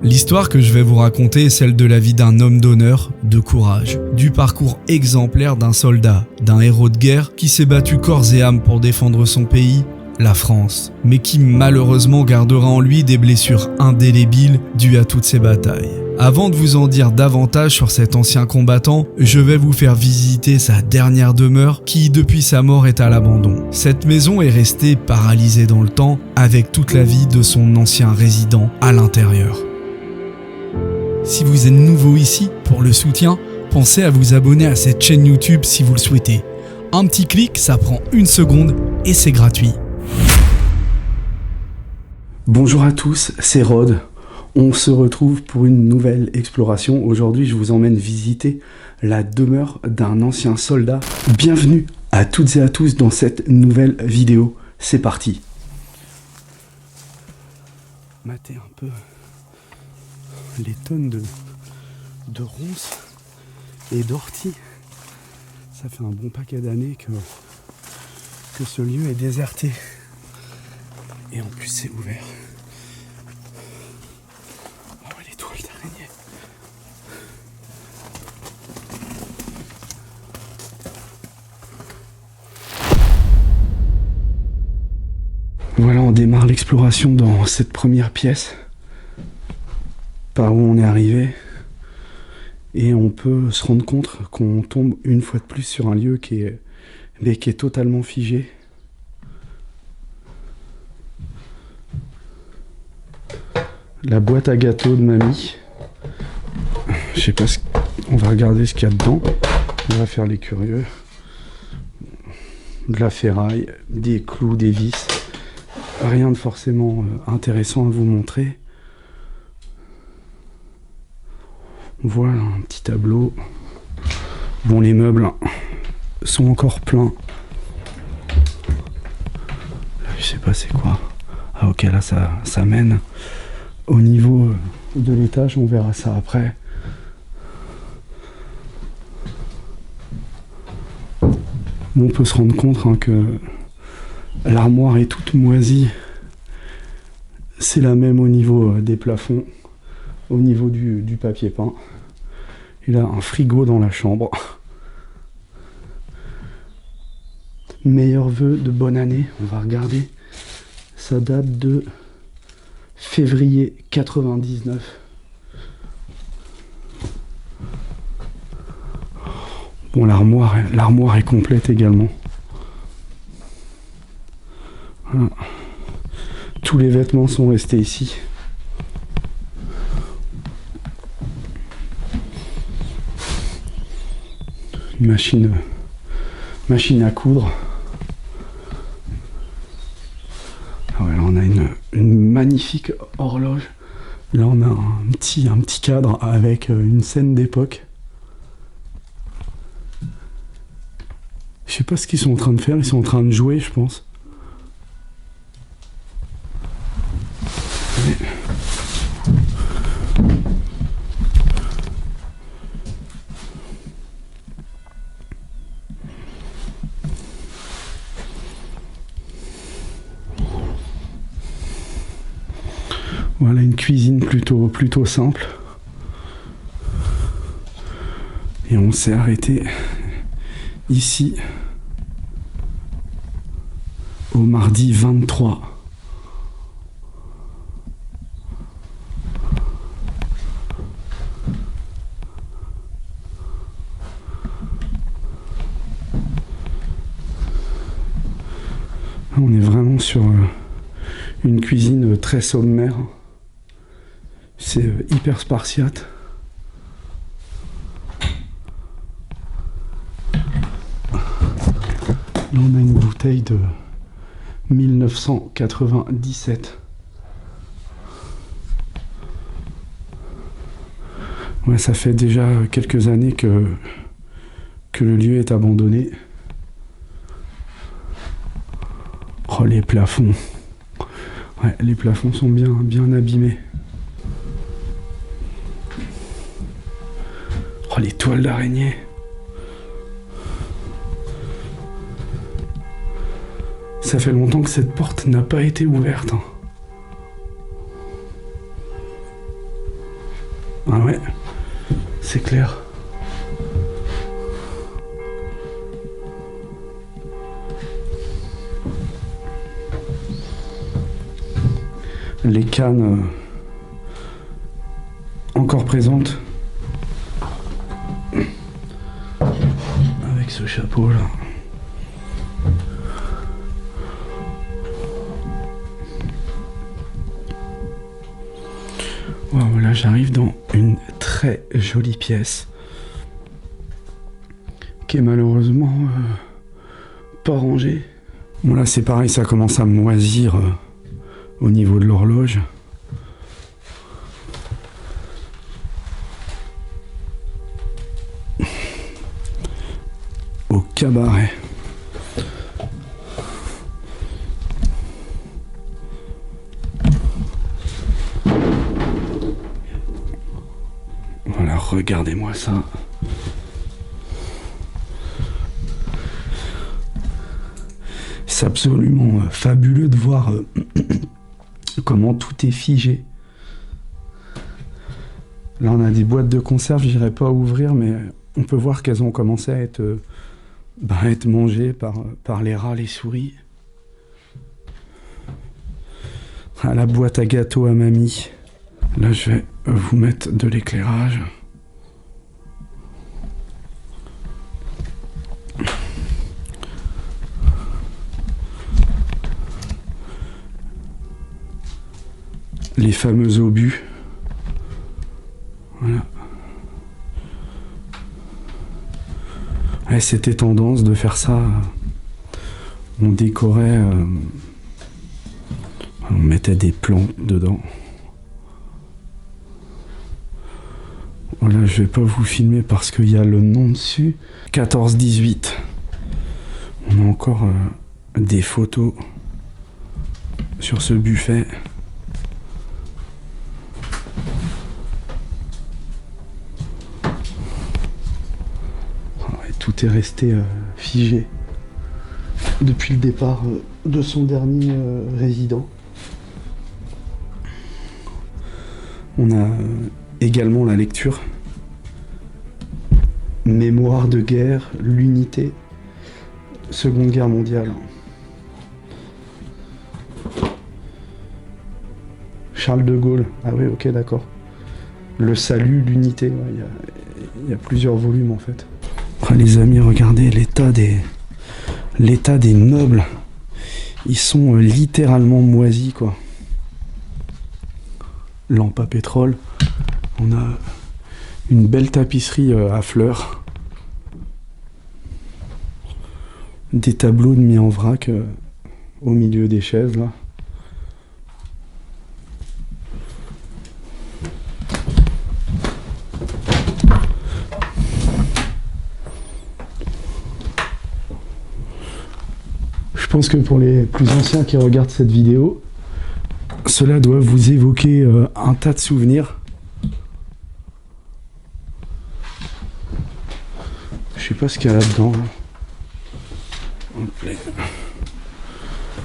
L'histoire que je vais vous raconter est celle de la vie d'un homme d'honneur, de courage, du parcours exemplaire d'un soldat, d'un héros de guerre qui s'est battu corps et âme pour défendre son pays, la France, mais qui malheureusement gardera en lui des blessures indélébiles dues à toutes ces batailles. Avant de vous en dire davantage sur cet ancien combattant, je vais vous faire visiter sa dernière demeure qui, depuis sa mort, est à l'abandon. Cette maison est restée paralysée dans le temps avec toute la vie de son ancien résident à l'intérieur. Si vous êtes nouveau ici, pour le soutien, pensez à vous abonner à cette chaîne YouTube si vous le souhaitez. Un petit clic, ça prend 1 seconde et c'est gratuit. Bonjour à tous, c'est Rod. On se retrouve pour une nouvelle exploration. Aujourd'hui, je vous emmène visiter la demeure d'un ancien soldat. Bienvenue à toutes et à tous dans cette nouvelle vidéo. C'est parti. Matez un peu les tonnes de ronces et d'orties. Ça fait un bon paquet d'années que ce lieu est déserté. Et en plus, c'est ouvert. Voilà, on démarre l'exploration dans cette première pièce, par où on est arrivé, et on peut se rendre compte qu'on tombe une fois de plus sur un lieu qui est totalement figé. La boîte à gâteaux de mamie. Je sais pas on va regarder ce qu'il y a dedans. On va faire les curieux. De la ferraille, des clous, des vis. Rien de forcément intéressant à vous montrer. Voilà un petit tableau. Bon, les meubles sont encore pleins. Là, je sais pas c'est quoi. Ah ok, là ça mène au niveau de l'étage, on verra ça après. Bon, on peut se rendre compte que l'armoire est toute moisie. C'est la même au niveau des plafonds, au niveau du papier peint. Il a un frigo dans la chambre. Meilleurs vœux de bonne année, on va regarder. Ça date de février 99. Bon, l'armoire est complète également. Voilà. Tous les vêtements sont restés ici. Une machine à coudre. Ah ouais, là on a une magnifique horloge. Là on a un petit cadre avec une scène d'époque. Je sais pas ce qu'ils sont en train de faire, ils sont en train de jouer, je pense. Voilà une cuisine plutôt simple. Et on s'est arrêté ici au mardi 23. On est vraiment sur une cuisine très sommaire. C'est hyper spartiate. Là, on a une bouteille de 1997. Ouais, ça fait déjà quelques années que le lieu est abandonné. Oh, les plafonds. Ouais, les plafonds sont bien abîmés. Oh, les toiles d'araignée. Ça fait longtemps que cette porte n'a pas été ouverte. C'est clair. Les cannes encore présentes. Avec ce chapeau là. Wow, là j'arrive dans une très jolie pièce qui est malheureusement pas rangée. Bon là c'est pareil, ça commence à moisir au niveau de l'horloge. Au cabaret. Voilà, regardez-moi ça. C'est absolument fabuleux de voir comment tout est figé. Là, on a des boîtes de conserve, j'irai pas ouvrir, mais on peut voir qu'elles ont commencé à être mangées par les rats, les souris. Ah, la boîte à gâteaux à mamie. Là, je vais vous mettre de l'éclairage. Les fameux obus. Voilà. Ouais, c'était tendance de faire ça. On décorait, on mettait des plantes dedans. Voilà, je vais pas vous filmer parce qu'il y a le nom dessus. 14-18. On a encore des photos sur ce buffet. Tout est resté figé depuis le départ de son dernier résident. On a également la lecture. Mémoire de guerre, l'unité, Seconde Guerre mondiale. Charles de Gaulle. Ah oui, ok, d'accord. Le salut, l'unité. Ouais, y a plusieurs volumes en fait. Ah, les amis, regardez l'état des meubles. Ils sont littéralement moisis, quoi. Lampe à pétrole. On a une belle tapisserie à fleurs. Des tableaux mis en vrac au milieu des chaises, là. Je pense que pour les plus anciens qui regardent cette vidéo, cela doit vous évoquer un tas de souvenirs. Je sais pas ce qu'il y a là-dedans.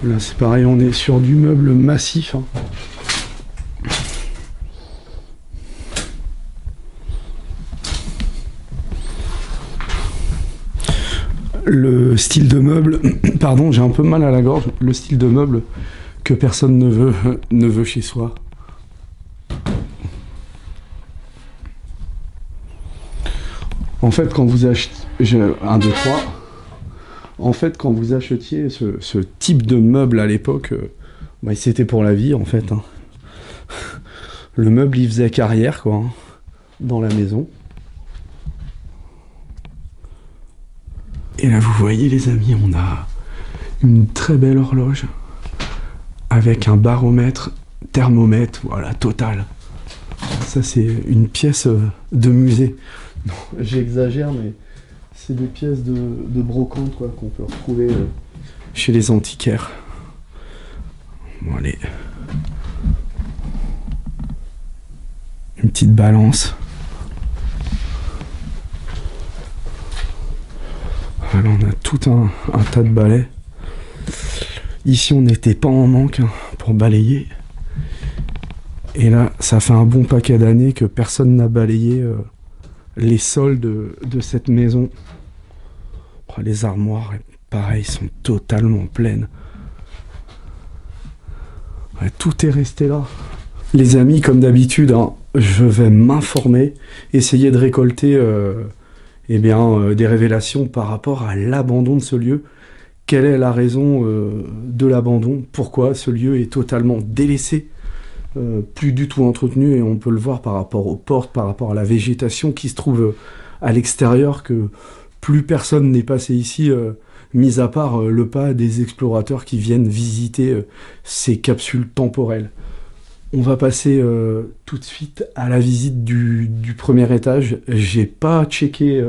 Là c'est pareil, on est sur du meuble massif. Le style de meuble, pardon, j'ai un peu mal à la gorge, le style de meuble que personne ne veut chez soi. En fait, quand vous achetiez, 1, 2, 3, en fait, quand vous achetiez ce type de meuble à l'époque, c'était pour la vie, en fait. Hein. Le meuble, il faisait carrière, quoi, hein, dans la maison. Et là, vous voyez, les amis, on a une très belle horloge avec un baromètre, thermomètre, voilà, total. Ça, c'est une pièce de musée. Non, j'exagère, mais c'est des pièces de brocante, quoi, qu'on peut retrouver chez les antiquaires. Bon, allez. Une petite balance. Voilà, on a tout un tas de balais. Ici, on n'était pas en manque pour balayer. Et là, ça fait un bon paquet d'années que personne n'a balayé les sols de cette maison. Oh, les armoires, pareil, sont totalement pleines. Ouais, tout est resté là. Les amis, comme d'habitude, hein, je vais m'informer, essayer de récolter des révélations par rapport à l'abandon de ce lieu. Quelle est la raison de l'abandon? Pourquoi ce lieu est totalement délaissé, plus du tout entretenu, et on peut le voir par rapport aux portes, par rapport à la végétation qui se trouve à l'extérieur, que plus personne n'est passé ici, mis à part le pas des explorateurs qui viennent visiter ces capsules temporelles. On va passer tout de suite à la visite du premier étage. J'ai pas checké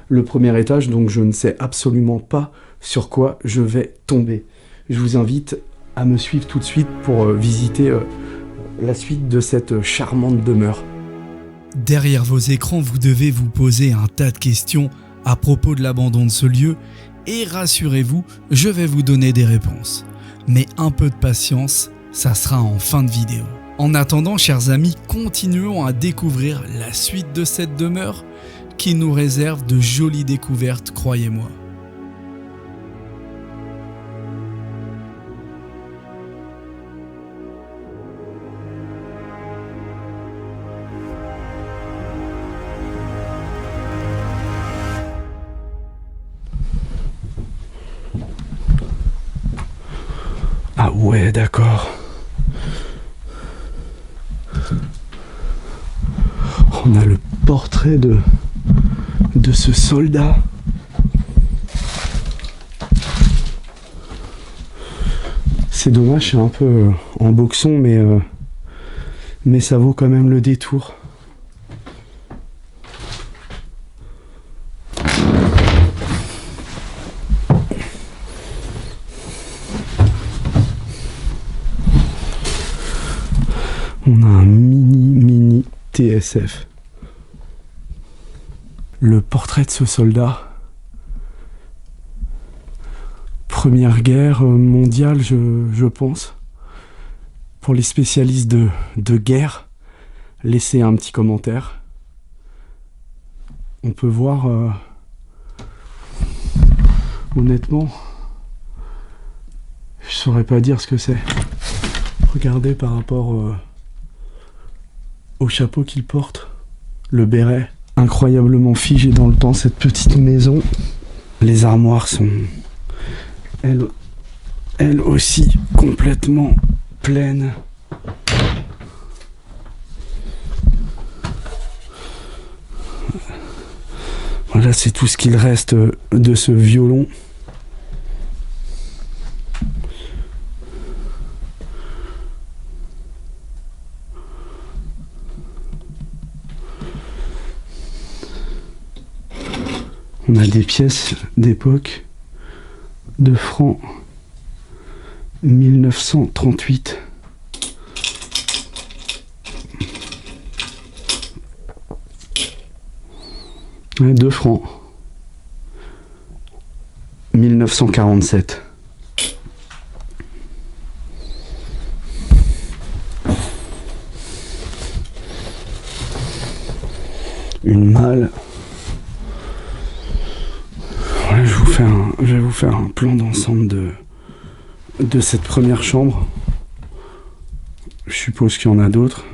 le premier étage, donc je ne sais absolument pas sur quoi je vais tomber. Je vous invite à me suivre tout de suite pour visiter la suite de cette charmante demeure. Derrière vos écrans, vous devez vous poser un tas de questions à propos de l'abandon de ce lieu, et rassurez-vous, je vais vous donner des réponses. Mais un peu de patience, ça sera en fin de vidéo. En attendant, chers amis, continuons à découvrir la suite de cette demeure qui nous réserve de jolies découvertes, croyez-moi. Ah ouais, d'accord. On a le portrait de ce soldat. C'est dommage, c'est un peu en boxon, mais ça vaut quand même le détour. On a un mini TSF. Le portrait de ce soldat. Première guerre mondiale, je pense. Pour les spécialistes de guerre, laissez un petit commentaire. On peut voir, honnêtement, je saurais pas dire ce que c'est. Regardez par rapport au chapeau qu'il porte, le béret, incroyablement figé dans le temps, cette petite maison. Les armoires sont, elles aussi, complètement pleines. Voilà, c'est tout ce qu'il reste de ce violon. On a des pièces d'époque de francs 1938. Ouais, 2 francs 1947. Une malle. Voilà, je vais vous faire un plan d'ensemble de cette première chambre. Je suppose qu'il y en a d'autres.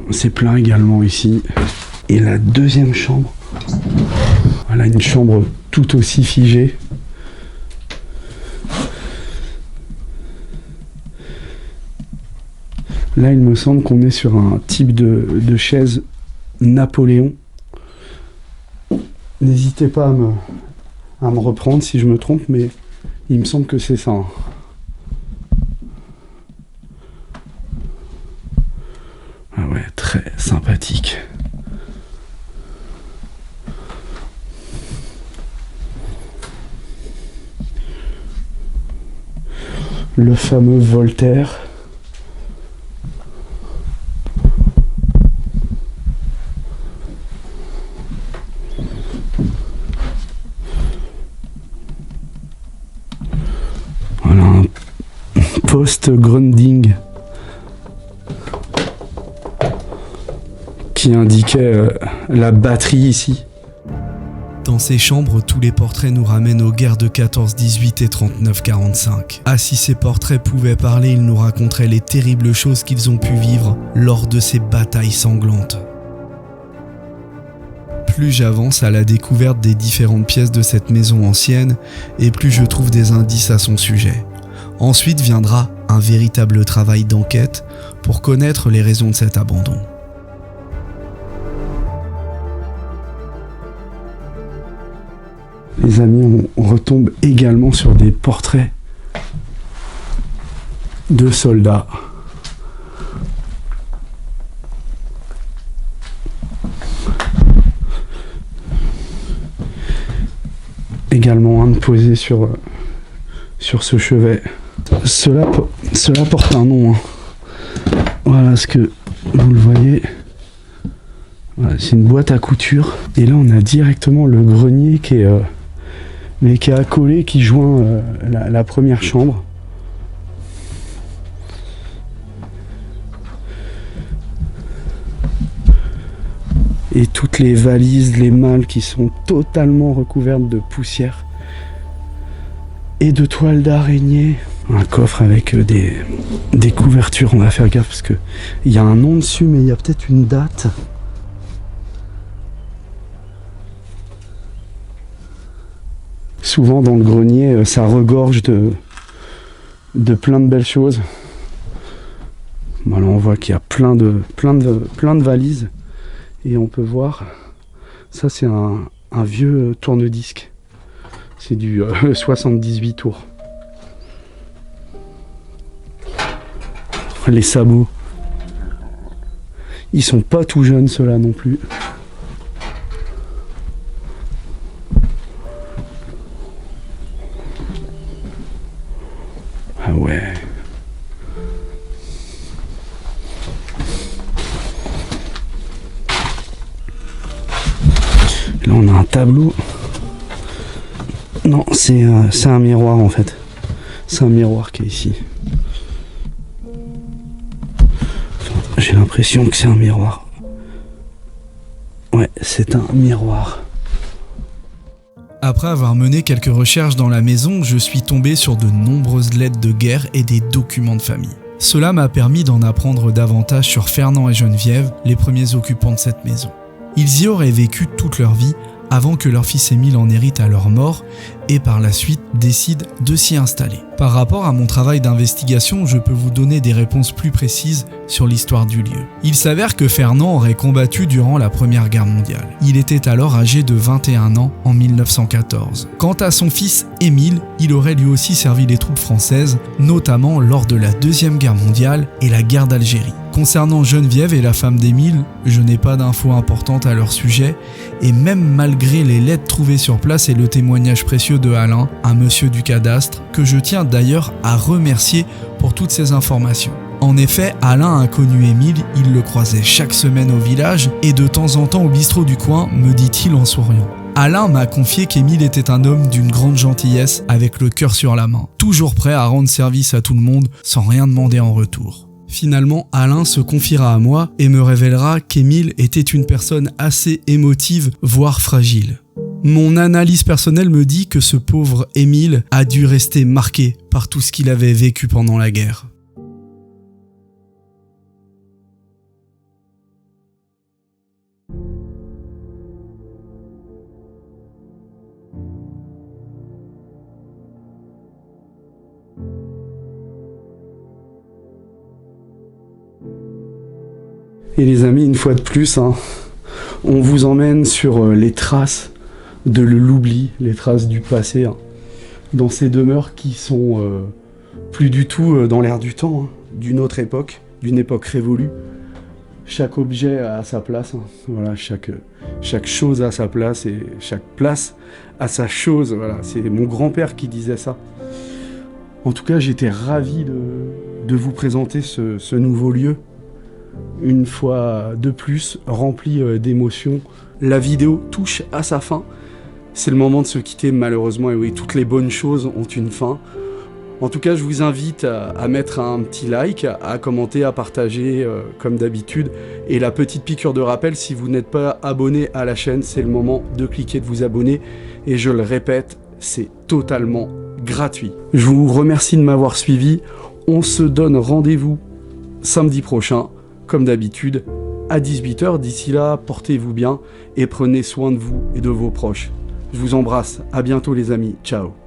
C'est plein également ici. Et la deuxième chambre, voilà, une chambre tout aussi figée. Là, il me semble qu'on est sur un type de chaise Napoléon. N'hésitez pas à me reprendre si je me trompe, mais il me semble que c'est ça. Ah ouais, très sympathique. Le fameux Voltaire. post-Grunding qui indiquait la batterie ici. Dans ces chambres, tous les portraits nous ramènent aux guerres de 14-18 et 39-45. Ah, si ces portraits pouvaient parler, ils nous raconteraient les terribles choses qu'ils ont pu vivre lors de ces batailles sanglantes. Plus j'avance à la découverte des différentes pièces de cette maison ancienne, et plus je trouve des indices à son sujet. Ensuite viendra un véritable travail d'enquête pour connaître les raisons de cet abandon. Les amis, on retombe également sur des portraits de soldats. Également un de posé sur ce chevet. Cela porte un nom. Hein. Voilà ce que vous le voyez. Voilà, c'est une boîte à couture. Et là, on a directement le grenier qui est accolé, qui joint la première chambre. Et toutes les valises, les malles qui sont totalement recouvertes de poussière et de toiles d'araignée. Un coffre avec des couvertures, on va faire gaffe parce qu'il y a un nom dessus, mais il y a peut-être une date. Souvent dans le grenier, ça regorge de plein de belles choses. Voilà, on voit qu'il y a plein de valises. Et on peut voir, ça c'est un vieux tourne-disque. C'est du 78 tours. Les sabots. Ils sont pas tout jeunes ceux-là non plus. Ah ouais. Là on a un tableau. Non, c'est un miroir en fait. C'est un miroir qui est ici. Enfin, j'ai l'impression que c'est un miroir. Ouais, c'est un miroir. Après avoir mené quelques recherches dans la maison, je suis tombé sur de nombreuses lettres de guerre et des documents de famille. Cela m'a permis d'en apprendre davantage sur Fernand et Geneviève, les premiers occupants de cette maison. Ils y auraient vécu toute leur vie avant que leur fils Émile en hérite à leur mort et par la suite décide de s'y installer. Par rapport à mon travail d'investigation, je peux vous donner des réponses plus précises sur l'histoire du lieu. Il s'avère que Fernand aurait combattu durant la Première Guerre mondiale. Il était alors âgé de 21 ans en 1914. Quant à son fils Émile, il aurait lui aussi servi les troupes françaises, notamment lors de la Deuxième Guerre mondiale et la guerre d'Algérie. Concernant Geneviève et la femme d'Émile, je n'ai pas d'infos importantes à leur sujet, et même malgré les lettres trouvées sur place et le témoignage précieux de Alain, un monsieur du cadastre, que je tiens d'ailleurs à remercier pour toutes ces informations. En effet, Alain a connu Émile, il le croisait chaque semaine au village et de temps en temps au bistrot du coin, me dit-il en souriant. Alain m'a confié qu'Émile était un homme d'une grande gentillesse avec le cœur sur la main, toujours prêt à rendre service à tout le monde sans rien demander en retour. Finalement, Alain se confiera à moi et me révélera qu'Émile était une personne assez émotive, voire fragile. Mon analyse personnelle me dit que ce pauvre Émile a dû rester marqué par tout ce qu'il avait vécu pendant la guerre. Et les amis, une fois de plus, on vous emmène sur les traces de l'oubli, les traces du passé, dans ces demeures qui sont plus du tout dans l'air du temps, d'une autre époque, d'une époque révolue. Chaque objet a sa place, voilà, chaque chose a sa place et chaque place a sa chose. Voilà, c'est mon grand-père qui disait ça. En tout cas, j'étais ravi de vous présenter ce nouveau lieu. Une fois de plus, rempli d'émotions. La vidéo touche à sa fin. C'est le moment de se quitter malheureusement. Et oui, toutes les bonnes choses ont une fin. En tout cas, je vous invite à mettre un petit like, à commenter, à partager comme d'habitude. Et la petite piqûre de rappel, si vous n'êtes pas abonné à la chaîne, c'est le moment de cliquer, de vous abonner. Et je le répète, c'est totalement gratuit. Je vous remercie de m'avoir suivi. On se donne rendez-vous samedi prochain, comme d'habitude, à 18 h. D'ici là, portez-vous bien et prenez soin de vous et de vos proches. Je vous embrasse. À bientôt les amis. Ciao.